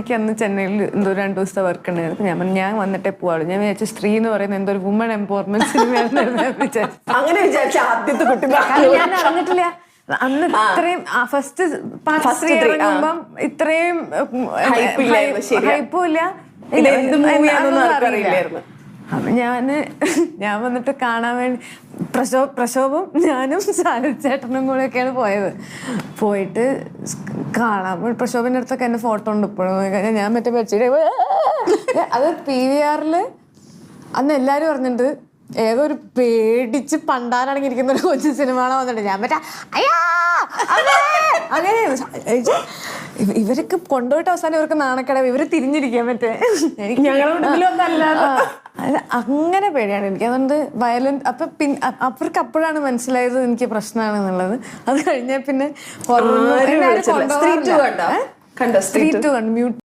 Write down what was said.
എനിക്ക് അന്ന് ചെന്നൈയിൽ എന്തോ 2 ദിവസത്തെ വർക്ക് ഉണ്ടായിരുന്നു. ഞാൻ വന്നിട്ടേ പോവാളൂ. ഞാൻ വിചാരിച്ചു സ്ത്രീ എന്ന് പറയുന്നത് എന്തോ ഒരു വുമൺ എംപവർമെന്റ് സിനിമ അങ്ങനെ വിചാരിച്ച ആദ്യത്തെ കുട്ടി ഞാൻ അറിഞ്ഞിട്ടില്ല അന്ന് ഇത്രയും ഫസ്റ്റ് സ്ത്രീ ഇറങ്ങുമ്പം ഇത്രയും ഹൈപ്പും ഇല്ല. അപ്പൊ ഞാൻ വന്നിട്ട് കാണാൻ വേണ്ടി പ്രശോഭും ഞാനും ചേട്ടനും കൂടെ ഒക്കെയാണ് പോയിട്ട് കാണാൻ. പ്രശോഭിന്റെ അടുത്തൊക്കെ എന്റെ ഫോട്ടോ ഉണ്ട് ഇപ്പോഴും. ഞാൻ മറ്റേ വെച്ചിട്ട് അത് PVR അന്ന് എല്ലാരും പറഞ്ഞിട്ട് ഏതോ ഒരു പേടിച്ച് പണ്ടാരടങ്ങിയിരിക്കുന്ന ഒരു കൊച്ചു സിനിമകളെ വന്നിട്ട് ഞാൻ മറ്റേ അയ്യാ അങ്ങനെ ഇവരൊക്കെ കൊണ്ടുപോയിട്ട് അവസാനം ഇവർക്ക് നാണക്കടവ് ഇവര് തിരിഞ്ഞിരിക്കാൻ മറ്റേ അങ്ങനെ പേടിയാണ് എനിക്ക്. അതുകൊണ്ട് വയലന്റ് അപ്പൊ അവർക്ക് അപ്പോഴാണ് മനസ്സിലായത് എനിക്ക് പ്രശ്നമാണെന്നുള്ളത്. അത് കഴിഞ്ഞാൽ പിന്നെ കണ്ടോ? സ്ത്രീ 2 കണ്ടു. മ്യൂട്ട്